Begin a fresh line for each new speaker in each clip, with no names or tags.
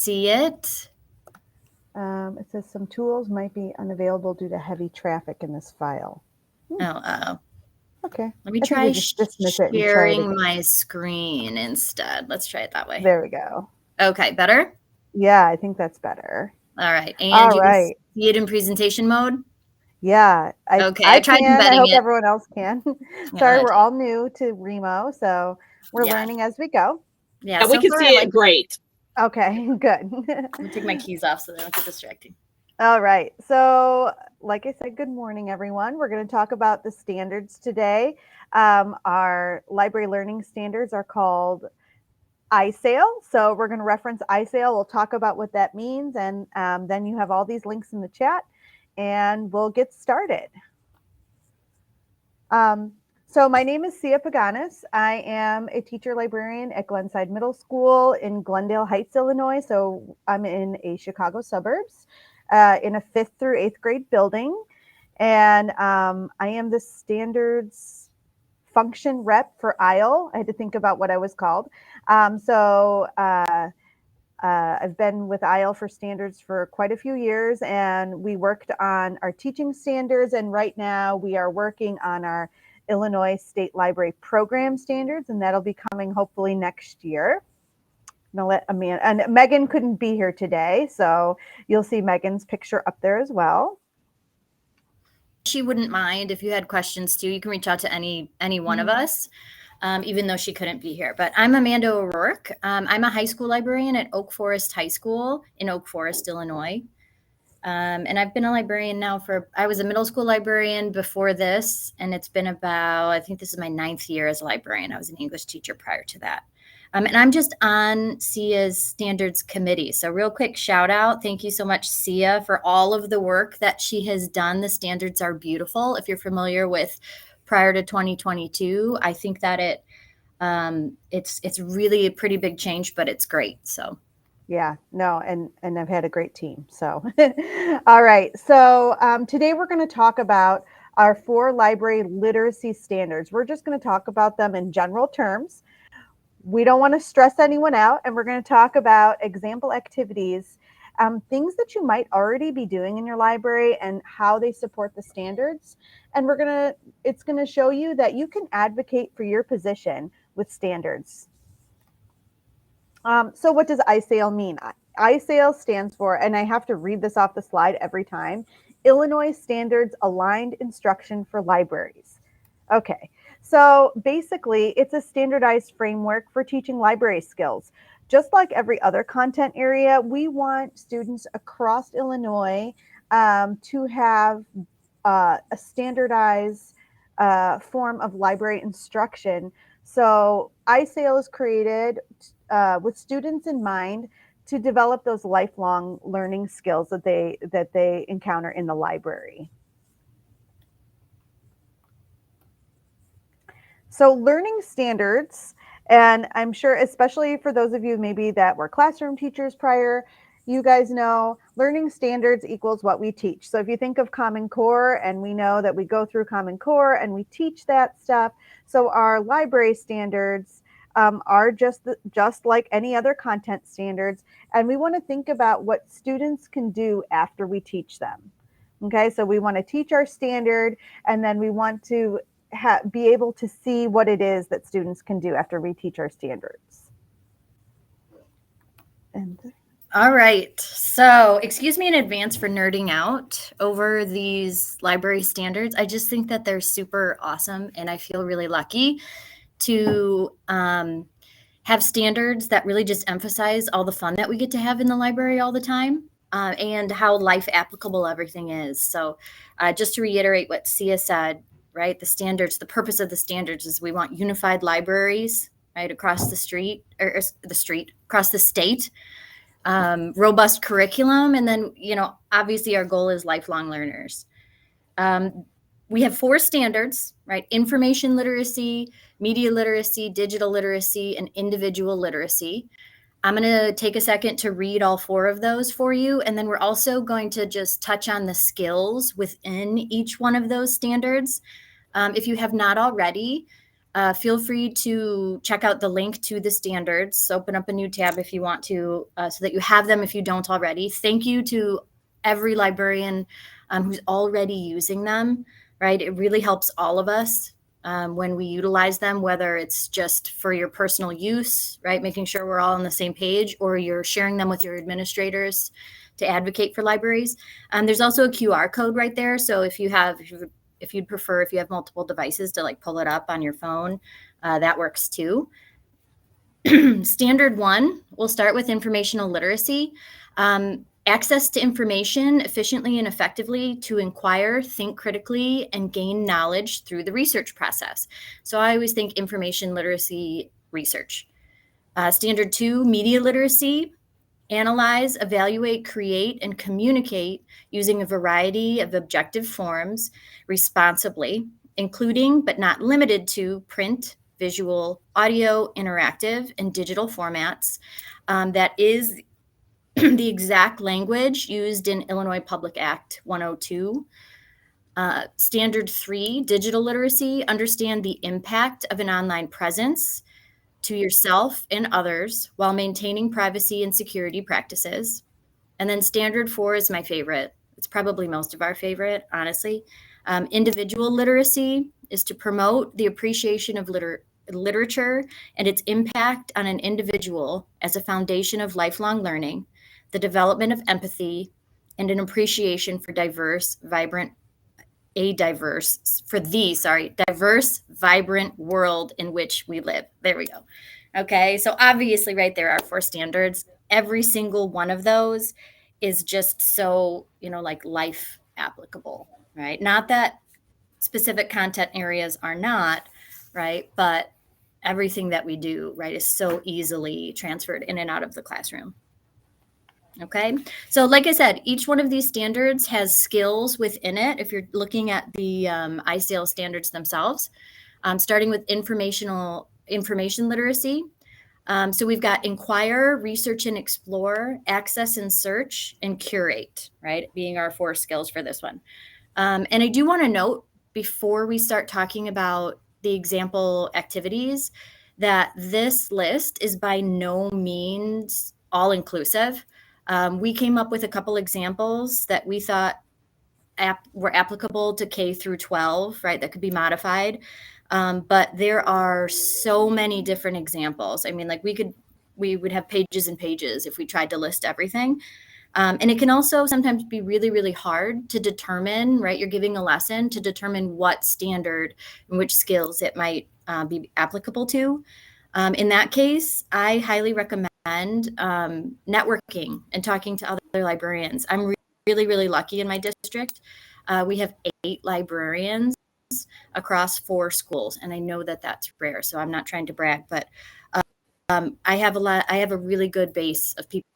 see it.
It says some tools might be unavailable due to heavy traffic in this file.
Oh.
Okay.
Let me
I think
try
we just dismiss it and try it
sharing
again.
my screen instead. Let's try it that way.
There we go.
Okay, better?
Yeah, I think that's better.
All right. And
All
you can
right.
see it in presentation mode?
Yeah,
Okay,
I
I tried
can. I
embedding
hope
it.
everyone else can.
Yeah,
Sorry,
I
we're
did.
all new to Remo, so we're
Yeah.
learning as we go.
Yeah,
And we
so
can
far
see
I
it
like.
great.
Okay, good.
I'm gonna take my keys off so they don't get distracting.
All right. So, like I said, good morning, everyone. We're going to talk about the standards today. Our library learning standards are called ISAIL. So, we're going to reference ISAIL. We'll talk about what that means. And then you have all these links in the chat, and we'll get started. So my name is Sia Paganis. I am a teacher librarian at Glenside Middle School in Glendale Heights, Illinois. So I'm in a Chicago suburbs in a 5th through 8th grade building. And I am the standards function rep for ISLE. I had to think about what I was called. I've been with ISLE for standards for quite a few years, and we worked on our teaching standards. And right now we are working on our Illinois State Library Program standards, and that'll be coming hopefully next year. I'm gonna let Amanda, and Megan couldn't be here today, so you'll see Megan's picture up there as well.
She wouldn't mind if you had questions too. You can reach out to any one of us, even though she couldn't be here. But I'm Amanda O'Rourke. I'm a high school librarian at Oak Forest High School in Oak Forest, Illinois. And I've been a librarian now I was a middle school librarian before this, and it's been about, I think this is my 9th year as a librarian. I was an English teacher prior to that. And I'm just on SIA's standards committee. So real quick shout out. Thank you so much, Sia, for all of the work that she has done. The standards are beautiful. If you're familiar with prior to 2022, I think that it's really a pretty big change, but it's great. So
yeah, no, and I've had a great team. So, all right. So today we're going to talk about our 4 library literacy standards. We're just going to talk about them in general terms. We don't want to stress anyone out, and we're going to talk about example activities, things that you might already be doing in your library and how they support the standards. And it's going to show you that you can advocate for your position with standards. So what does ISAIL mean? ISAIL stands for, and I have to read this off the slide every time, Illinois Standards Aligned Instruction for Libraries. Okay, so basically it's a standardized framework for teaching library skills. Just like every other content area, we want students across Illinois to have a standardized form of library instruction. So ISAIL is created with students in mind to develop those lifelong learning skills that they encounter in the library. So learning standards, and I'm sure especially for those of you maybe that were classroom teachers prior, you guys know learning standards equals what we teach. So if you think of Common Core, and we know that we go through Common Core and we teach that stuff, so our library standards are just like any other content standards, and we want to think about what students can do after we teach them. Okay, so we want to teach our standard, and then we want to be able to see what it is that students can do after we teach our standards.
All right. So excuse me in advance for nerding out over these library standards. I just think that they're super awesome, and I feel really lucky to have standards that really just emphasize all the fun that we get to have in the library all the time, and how life applicable everything is. So just to reiterate what Sia said, right? The standards, the purpose of the standards is we want unified libraries, right, across the street, or across the state, robust curriculum, and then, obviously our goal is lifelong learners. We have 4 standards, right? Information literacy, media literacy, digital literacy, and individual literacy. I'm going to take a second to read all 4 of those for you. And then we're also going to just touch on the skills within each one of those standards. If you have not already, Feel free to check out the link to the standards. Open up a new tab if you want to, so that you have them if you don't already. Thank you to every librarian who's already using them, right? It really helps all of us when we utilize them, whether it's just for your personal use, right? Making sure we're all on the same page, or you're sharing them with your administrators to advocate for libraries. There's also a QR code right there. So if you'd prefer, if you have multiple devices to like pull it up on your phone, that works too. Standard 1, we'll start with informational literacy. Access to information efficiently and effectively to inquire, think critically, and gain knowledge through the research process. So I always think information literacy research. Standard 2, media literacy. Analyze, evaluate, create, and communicate using a variety of objective forms responsibly, including but not limited to print, visual, audio, interactive, and digital formats. That is the exact language used in Illinois Public Act 102. Standard 3, digital literacy. Understand the impact of an online presence to yourself and others while maintaining privacy and security practices. And then standard 4 is my favorite. It's probably most of our favorite, honestly. Individual literacy is to promote the appreciation of literature and its impact on an individual as a foundation of lifelong learning, the development of empathy, and an appreciation for diverse, vibrant world in which we live. There we go. Okay, so obviously right there are 4 standards. Every single one of those is just so, like life applicable, right? Not that specific content areas are not, right? But everything that we do, right, is so easily transferred in and out of the classroom. Okay, so like I said, each one of these standards has skills within it. If you're looking at the ISAIL standards themselves, starting with information literacy. So we've got inquire, research and explore, access and search, and curate, right, being our 4 skills for this one. And I do want to note before we start talking about the example activities that this list is by no means all inclusive. We came up with a couple examples that we thought were applicable to K through 12, right, that could be modified. But there are so many different examples. I mean, like we would have pages and pages if we tried to list everything. And it can also sometimes be really, really hard to determine, right? You're giving a lesson to determine what standard and which skills it might be applicable to. In that case, I highly recommend networking and talking to other librarians. I'm really, really lucky in my district. We have 8 librarians across 4 schools, and I know that that's rare, so I'm not trying to brag, but I have a really good base of people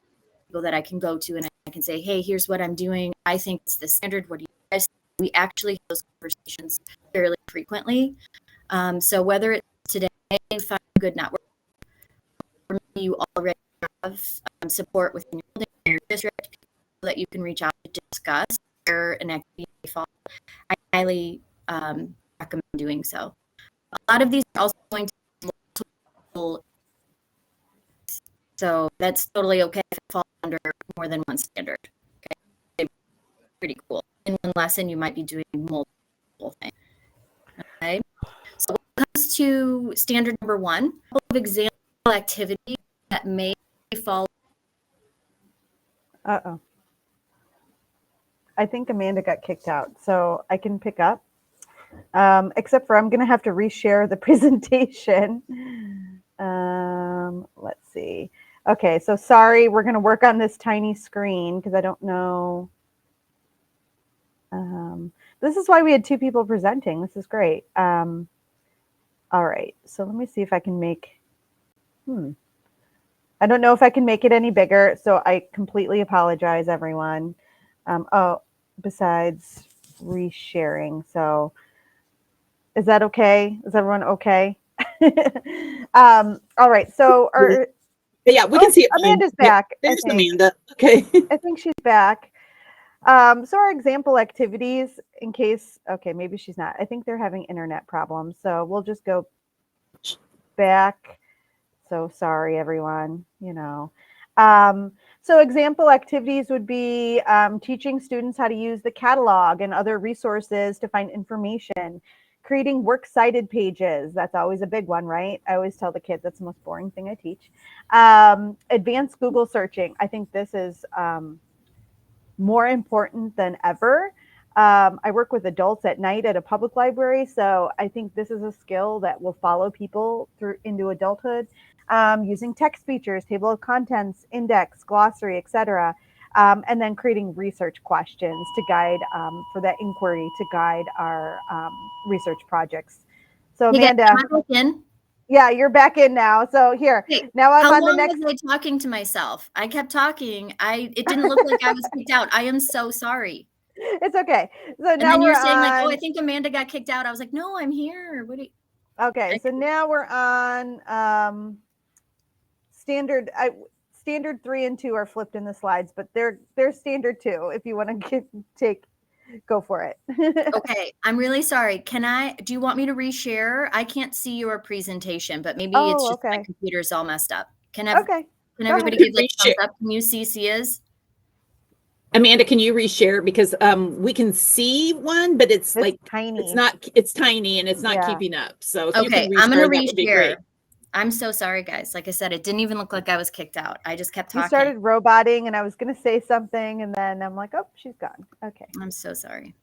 that I can go to, and I can say, hey, here's what I'm doing. I think it's the standard. What do you guys think? We actually have those conversations fairly frequently. So whether it's today, find a good network, or maybe you already have support within your district, people that you can reach out to discuss an activity fall, I highly recommend doing so. A lot of these are also going to be multiple, so that's totally okay if it falls under more than one standard. Okay, pretty cool. In one lesson, you might be doing multiple things. Okay, so when it comes to standard number 1, a couple of example activities that may fall.
Uh-oh. I think Amanda got kicked out, so I can pick up. Except for I'm going to have to reshare the presentation. Let's see. Okay, so sorry, we're going to work on this tiny screen because I don't know. This is why we had 2 people presenting. This is great. All right, so let me see if I can make, I don't know if I can make it any bigger, so I completely apologize, everyone. Besides resharing, so is that okay? Is everyone okay? All right, so
yeah, we can see it.
Amanda's back.
There's Amanda. Okay.
I think she's back. So our example activities, in case, okay, maybe she's not. I think they're having internet problems, so we'll just go back. So sorry, everyone, So example activities would be teaching students how to use the catalog and other resources to find information, creating works cited pages. That's always a big one, right? I always tell the kids that's the most boring thing I teach. Advanced Google searching. I think this is more important than ever. I work with adults at night at a public library, so I think this is a skill that will follow people through into adulthood. Using text features, table of contents, index, glossary, etc., and then creating research questions to guide for that inquiry to guide our research projects. So
Hey guys,
Amanda,
am I back in?
yeah, you're back in now. So here,
Wait,
now I'm
how
on the
long
next.
was I talking to myself? I kept talking. It didn't look like I was kicked out. I am so sorry.
It's okay. So
And
now
then
we're
you're saying like, oh,
on.
I think Amanda got kicked out. I was like, no, I'm here. What do you?
Okay, so now we're on standard. Standard 3 and 2 are flipped in the slides, but they're standard 2. If you want to go for it.
Okay, I'm really sorry. Do you want me to reshare? I can't see your presentation, but maybe it's
Oh,
just my
okay.
computer's all messed up. Can
Okay.
everybody
ahead.
give like thumbs
Reshare.
up? Can you see Sia's?
Amanda, can you reshare? Because we can see one, but it's like
tiny.
it's tiny and it's not
Yeah.
keeping up. So if you
Okay,
can
I'm gonna
reshare, that would be great.
reshare. I'm so sorry, guys. Like I said, it didn't even look like I was kicked out. I just kept
You
talking.
started roboting, and I was going to say something, and then I'm like, oh, she's gone. Okay.
I'm so sorry.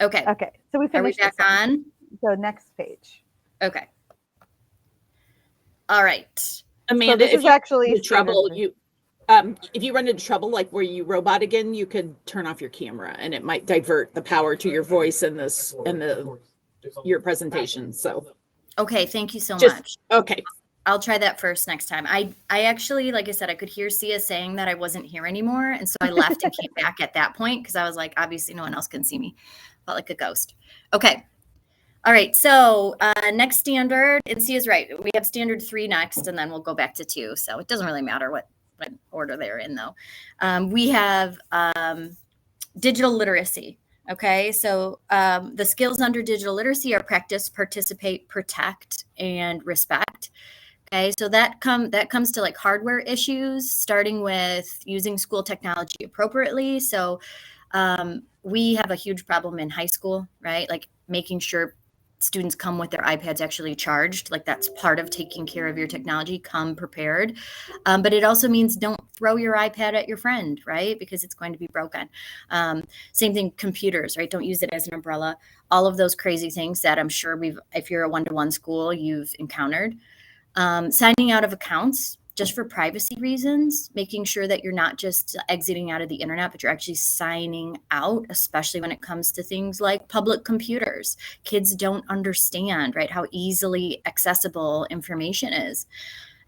Okay.
Okay. So we
Are we
finished
back
this one.
on?
So next page.
Okay. All right.
Amanda,
so this is actually
trouble,
standard.
you if you run into trouble like where you robot again, you could turn off your camera and it might divert the power to your voice and your presentation. So
Okay, thank you so much.
Okay.
I'll try that first next time. I actually, like I said, I could hear Sia saying that I wasn't here anymore. And so I left and came back at that point because I was like, obviously no one else can see me. Felt like a ghost. Okay. All right. So next standard, and Sia's right. We have standard 3 next, and then we'll go back to 2. So it doesn't really matter what order they're in though. We have digital literacy. Okay, so the skills under digital literacy are practice, participate, protect, and respect. Okay, so that comes to like hardware issues, starting with using school technology appropriately. So we have a huge problem in high school, right? Like making sure students come with their iPads actually charged. Like that's part of taking care of your technology. Come prepared. But it also means don't throw your iPad at your friend, right? Because it's going to be broken. Same thing, computers, right? Don't use it as an umbrella. All of those crazy things that I'm sure if you're a one-to-one school, you've encountered. Signing out of accounts just for privacy reasons, making sure that you're not just exiting out of the internet, but you're actually signing out, especially when it comes to things like public computers. Kids don't understand, right, how easily accessible information is.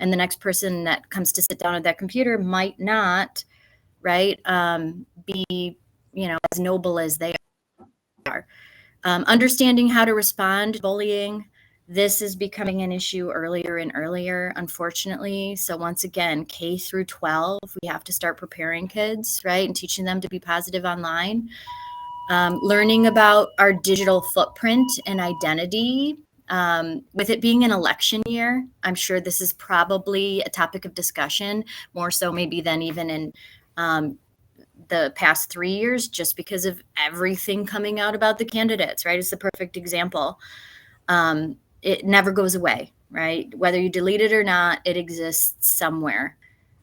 And the next person that comes to sit down at that computer might not, right, be, as noble as they are. Understanding how to respond to bullying. This is becoming an issue earlier and earlier, unfortunately. So once again, K through 12, we have to start preparing kids, right, and teaching them to be positive online. Learning about our digital footprint and identity. With it being an election year, I'm sure this is probably a topic of discussion, more so maybe than even in the past 3 years, just because of everything coming out about the candidates, right? It's the perfect example. It never goes away, right? Whether you delete it or not, it exists somewhere.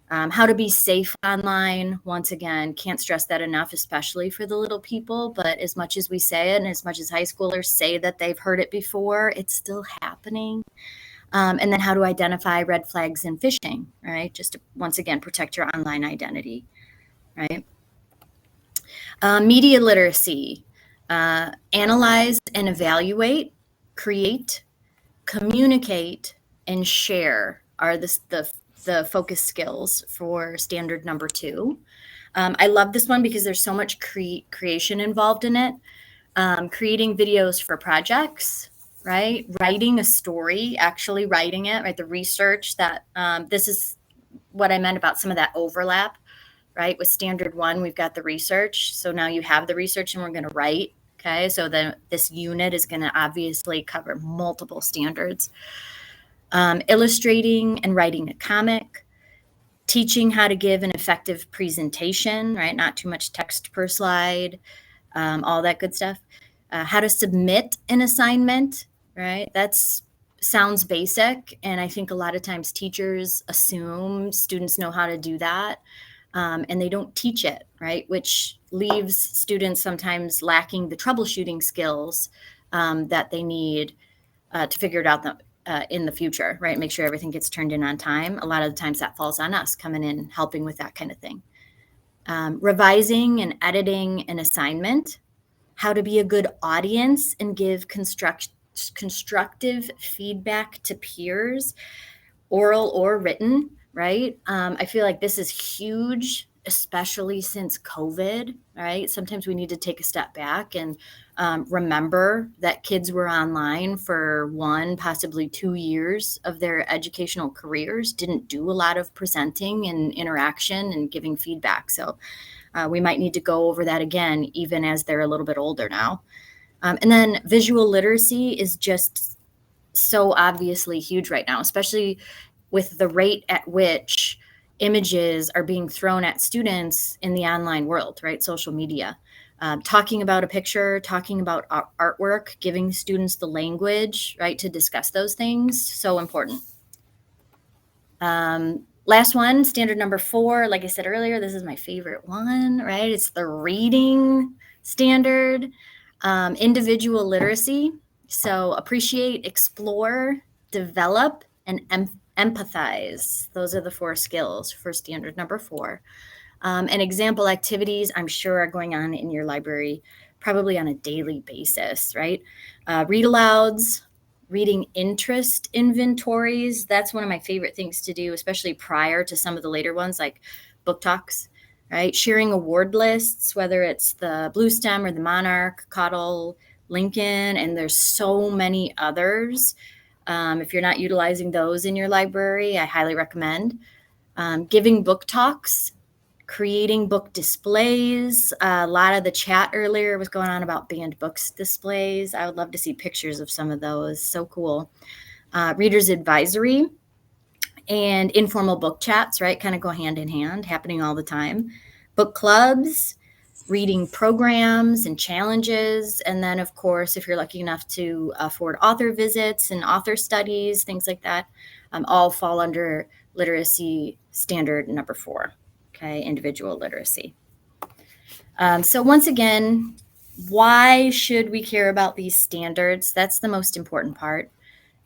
How to be safe online, once again, can't stress that enough, especially for the little people. But as much as we say it, and as much as high schoolers say that they've heard it before, it's still happening. And then how to identify red flags in phishing, right? Just to, once again, protect your online identity, right? Media literacy, analyze and evaluate, create, communicate, and share are the focus skills for standard number 2. I love this one because there's so much creation involved in it. Creating videos for projects, right? Writing a story, actually writing it, right? The research that this is what I meant about some of that overlap, right? With standard 1, we've got the research. So now you have the research and we're going to write. Okay, so then this unit is going to obviously cover multiple standards. illustrating and writing a comic, teaching how to give an effective presentation, right? Not too much text per slide, all that good stuff. How to submit an assignment, right? That's sounds basic. And I think a lot of times teachers assume students know how to do that. And they don't teach it, right? Which leaves students sometimes lacking the troubleshooting skills that they need to figure it out in the future, right? Make sure everything gets turned in on time. A lot of the times that falls on us coming in, helping with that kind of thing. Revising and editing an assignment, how to be a good audience and give constructive feedback to peers, oral or written, right? I feel like this is huge, especially since COVID, right? Sometimes we need to take a step back and remember that kids were online for 1, possibly 2 years of their educational careers, didn't do a lot of presenting and interaction and giving feedback. So we might need to go over that again, even as they're a little bit older now. And then visual literacy is just so obviously huge right now, especially with the rate at which images are being thrown at students in the online world, right? Social media. Talking about a picture, talking about artwork, giving students the language, right, to discuss those things, so important. Last one, standard number 4, like I said earlier, this is my favorite one, right? It's the reading standard, individual literacy. So appreciate, explore, develop, and empathize. Those are the 4 skills for standard number 4. And example activities, I'm sure, are going on in your library probably on a daily basis, right? Read alouds, reading interest inventories. That's one of my favorite things to do, especially prior to some of the later ones like book talks, right? Sharing award lists, whether it's the Blue Stem or the Monarch, Cottle, Lincoln, and there's so many others. If you're not utilizing those in your library, I highly recommend. Giving book talks, creating book displays. A lot of the chat earlier was going on about banned books displays. I would love to see pictures of some of those. So cool. Readers advisory and informal book chats, right? Kind of go hand in hand, happening all the time. Book clubs, reading programs and challenges. And then, of course, if you're lucky enough to afford author visits and author studies, things like that, all fall under literacy standard number 4. Okay, individual literacy. So once again, why should we care about these standards? That's the most important part.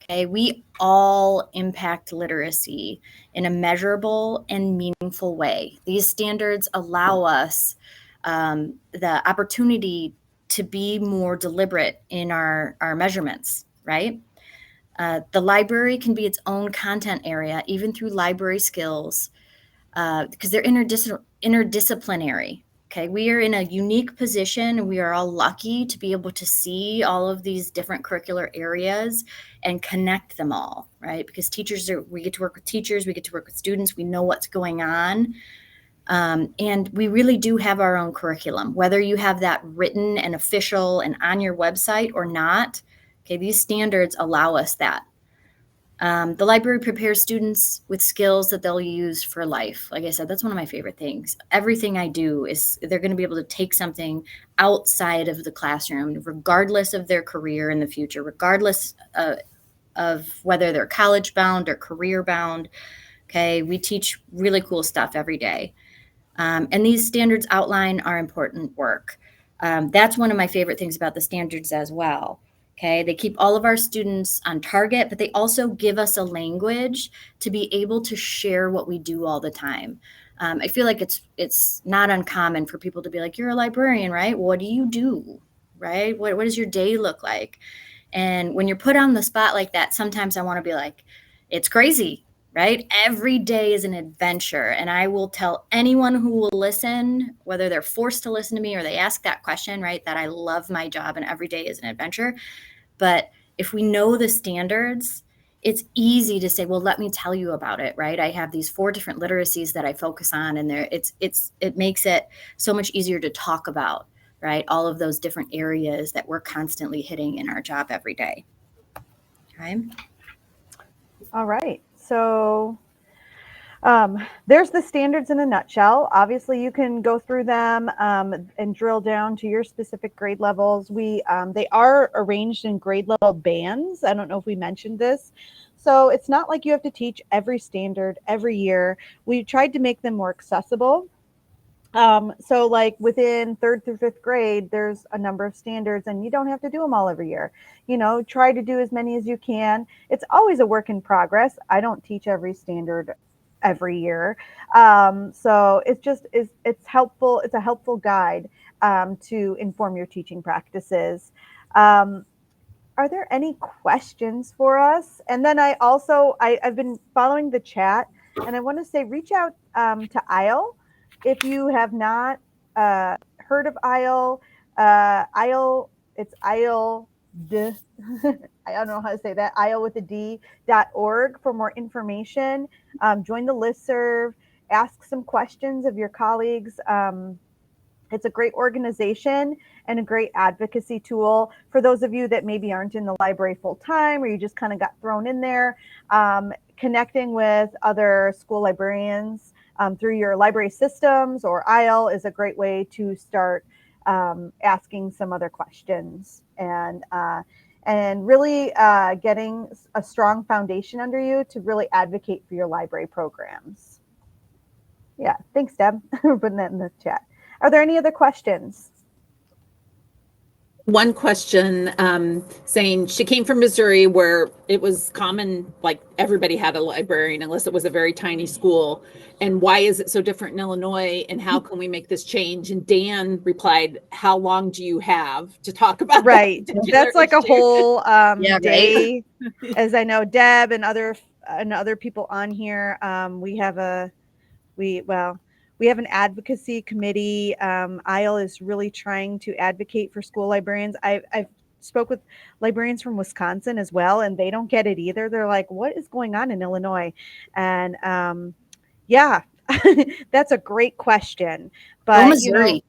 Okay, we all impact literacy in a measurable and meaningful way. These standards allow us the opportunity to be more deliberate in our measurements, right? The library can be its own content area, even through library skills, because they're interdisciplinary. Okay, we are in a unique position, and we are all lucky to be able to see all of these different curricular areas and connect them all, right? Because we get to work with teachers, we get to work with students, we know what's going on. And we really do have our own curriculum, whether you have that written and official and on your website or not. Okay, these standards allow us that. The library prepares students with skills that they'll use for life. Like I said, that's one of my favorite things. Everything I do is they're going to be able to take something outside of the classroom, regardless of their career in the future, regardless of whether they're college bound or career bound. Okay, we teach really cool stuff every day. And these standards outline our important work. That's one of my favorite things about the standards as well. Okay, they keep all of our students on target, but they also give us a language to be able to share what we do all the time. I feel like it's not uncommon for people to be like, you're a librarian, right? What do you do, right? What does your day look like? And when you're put on the spot like that, sometimes I want to be like, it's crazy, right? Every day is an adventure. And I will tell anyone who will listen, whether they're forced to listen to me or they ask that question, right, that I love my job and every day is an adventure. But if we know the standards, it's easy to say, well, let me tell you about it, right? I have these 4 different literacies that I focus on, and it makes it so much easier to talk about, right? All of those different areas that we're constantly hitting in our job every day. Okay.
All right. So there's the standards in a nutshell. Obviously, you can go through them and drill down to your specific grade levels. They are arranged in grade level bands. I don't know if we mentioned this. So it's not like you have to teach every standard every year. We tried to make them more accessible. So like within third through fifth grade, there's a number of standards and you don't have to do them all every year. Try to do as many as you can. It's always a work in progress. I don't teach every standard every year. So it's helpful. It's a helpful guide to inform your teaching practices. Um, are there any questions for us? And then I've been following the chat, and I want to say reach out to ISLE if you have not heard of ISLE. ISLE, it's ISLE. I don't know how to say that. ISLE with a D.org for more information. Join the listserv. Ask some questions of your colleagues. It's a great organization and a great advocacy tool for those of you that maybe aren't in the library full time or you just kind of got thrown in there. Connecting with other school librarians through your library systems or ISLE is a great way to start asking some other questions and really getting a strong foundation under you to really advocate for your library programs. Yeah, thanks, Deb, for putting that in the chat. Are there any other questions?
One question saying she came from Missouri where it was common, like everybody had a librarian unless it was a very tiny school. And why is it so different in Illinois? And how can we make this change? And Dan replied, how long do you have to talk about
right? That's like
issue?
a whole day.
Right?
As I know, Deb and other people on here, we have an advocacy committee. ISLE is really trying to advocate for school librarians. I've spoke with librarians from Wisconsin as well, and they don't get it either. They're like, what is going on in Illinois? And yeah, that's a great question. But,
Go Missouri.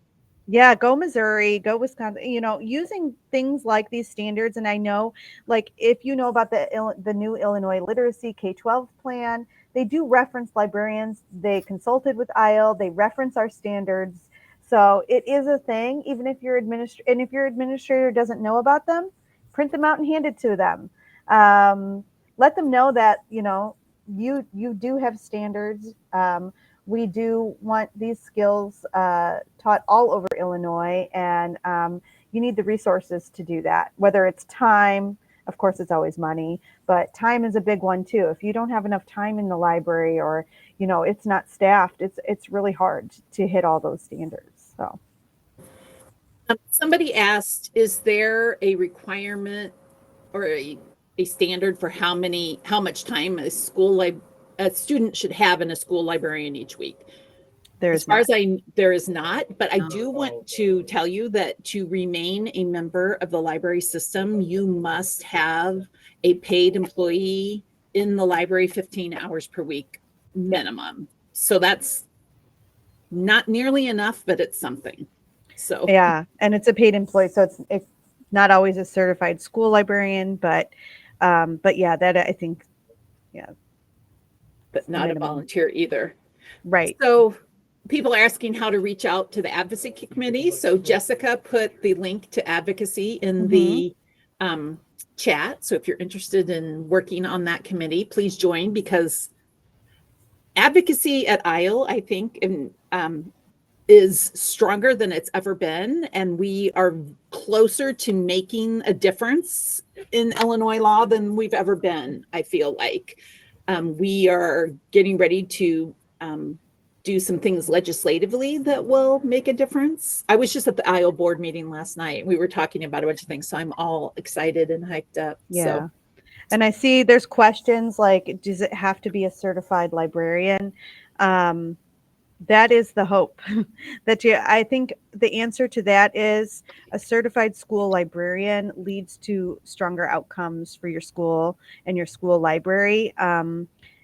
Yeah, go Missouri, go Wisconsin, using things like these standards. And I know, like, if you know about the new Illinois literacy K-12 plan, they do reference librarians. They consulted with ISLE. They reference our standards. So it is a thing, even if your administrator doesn't know about them, print them out and hand it to them. Let them know that, you do have standards. We do want these skills taught all over Illinois, and you need the resources to do that, whether it's time. Of course, it's always money, but time is a big one too. If you don't have enough time in the library or, it's not staffed, it's really hard to hit all those standards. So
Somebody asked, is there a requirement or a standard for how much time a student should have in a school librarian each week? There is not, but I do want to tell you that to remain a member of the library system, you must have a paid employee in the library 15 hours per week minimum. So that's not nearly enough, but it's something. So
yeah, and it's a paid employee, so it's not always a certified school librarian, but yeah, that I think, yeah,
but not a volunteer either.
Right.
So people are asking how to reach out to the advocacy committee. So Jessica put the link to advocacy in the chat. So if you're interested in working on that committee, please join, because advocacy at ISLE, I think, is stronger than it's ever been. And we are closer to making a difference in Illinois law than we've ever been, I feel like. We are getting ready to do some things legislatively that will make a difference. I was just at the ISLE board meeting last night. We were talking about a bunch of things, so I'm all excited and hyped up.
Yeah.
So.
And I see there's questions like, does it have to be a certified librarian? That is the hope. I think the answer to that is a certified school librarian leads to stronger outcomes for your school and your school library.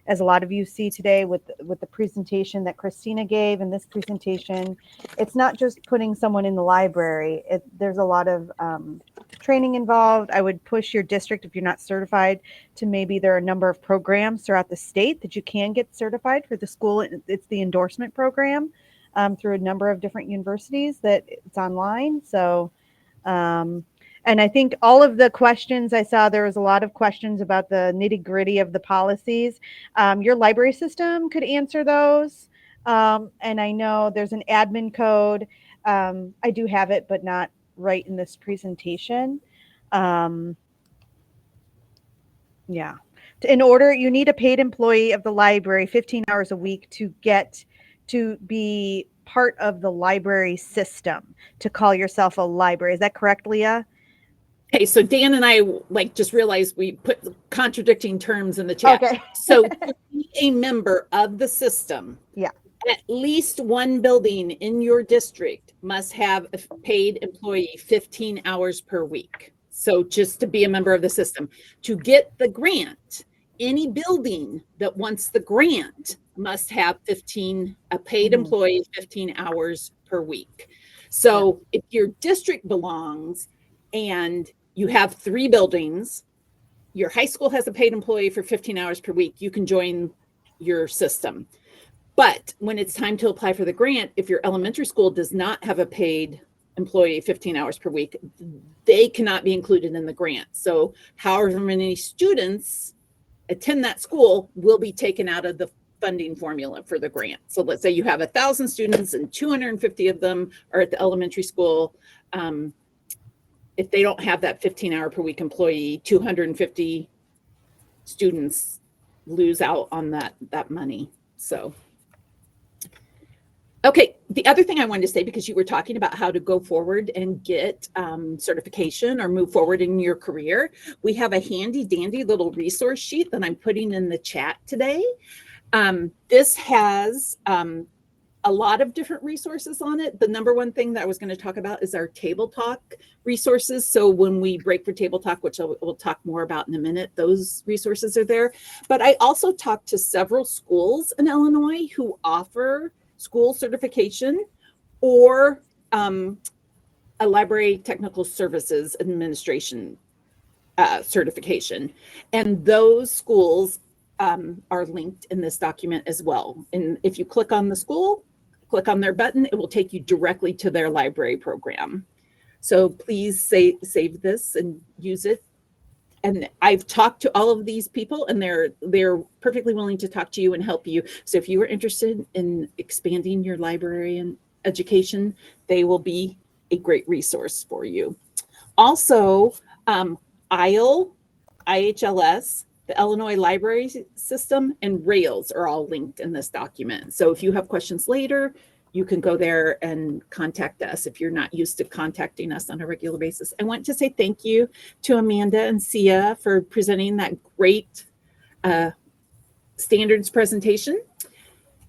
As a lot of you see today with the presentation that Christina gave and this presentation, it's not just putting someone in the library. There's a lot of training involved. I would push your district, if you're not certified, to maybe there are a number of programs throughout the state that you can get certified for the school. It's the endorsement program through a number of different universities that it's online. So, and I think all of the questions I saw, there was a lot of questions about the nitty gritty of the policies. Your library system could answer those. And I know there's an admin code. I do have it, but not right in this presentation. Yeah. In order, you need a paid employee of the library 15 hours a week to get to be part of the library system, to call yourself a library. Is that correct, Leah?
Okay, so Dan and I just realized we put contradicting terms in the chat.
Okay.
So to be a member of the system,
yeah,
at least one building in your district must have a paid employee 15 hours per week. So just to be a member of the system. To get the grant, any building that wants the grant must have a paid employee 15 hours per week. So if your district belongs and you have 3 buildings, your high school has a paid employee for 15 hours per week, you can join your system. But when it's time to apply for the grant, if your elementary school does not have a paid employee 15 hours per week, they cannot be included in the grant. So however many students attend that school will be taken out of the funding formula for the grant. So let's say you have 1,000 students and 250 of them are at the elementary school. If they don't have that 15-hour per week employee, 250 students lose out on that money. So, okay, the other thing I wanted to say, because you were talking about how to go forward and get certification or move forward in your career, we have a handy dandy little resource sheet that I'm putting in the chat today. This has a lot of different resources on it. The number one thing that I was going to talk about is our Table Talk resources. So when we break for Table Talk, which we'll talk more about in a minute, those resources are there. But I also talked to several schools in Illinois who offer school certification or a library technical services administration certification. And those schools are linked in this document as well. And if you click on the school, click on their button, it will take you directly to their library program. So please save this and use it. And I've talked to all of these people and they're perfectly willing to talk to you and help you. So if you are interested in expanding your librarian education, they will be a great resource for you. Also, IHLS, the Illinois Library System, and Rails are all linked in this document. So if you have questions later, you can go there and contact us if you're not used to contacting us on a regular basis. I want to say thank you to Amanda and Sia for presenting that great standards presentation.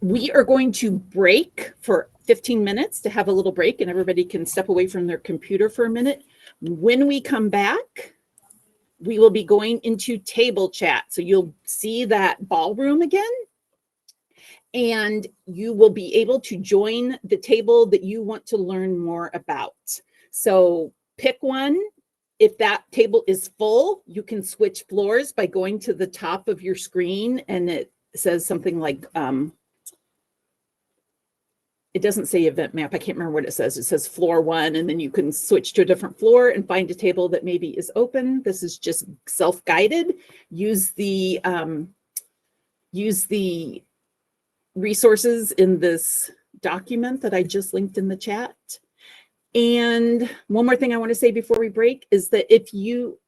We are going to break for 15 minutes to have a little break, and everybody can step away from their computer for a minute. When we come back, we will be going into table chat. So you'll see that ballroom again, and you will be able to join the table that you want to learn more about. So pick one. If that table is full, you can switch floors by going to the top of your screen, and it says something like, it doesn't say event map. I can't remember what it says. It says floor 1, and then you can switch to a different floor and find a table that maybe is open. This is just self-guided. Use the resources in this document that I just linked in the chat. And one more thing I want to say before we break is that if you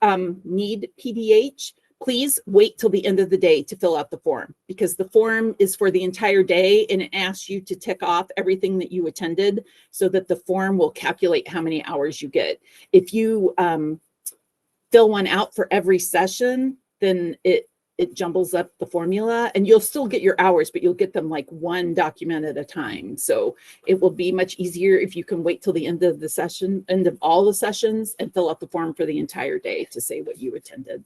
need PDH, please wait till the end of the day to fill out the form, because the form is for the entire day and it asks you to tick off everything that you attended so that the form will calculate how many hours you get. If you fill one out for every session, then it jumbles up the formula, and you'll still get your hours, but you'll get them like one document at a time. So it will be much easier if you can wait till the end of the session, end of all the sessions, and fill out the form for the entire day to say what you attended.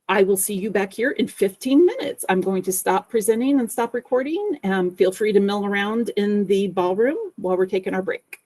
I will see you back here in 15 minutes. I'm going to stop presenting and stop recording. Feel free to mill around in the ballroom while we're taking our break.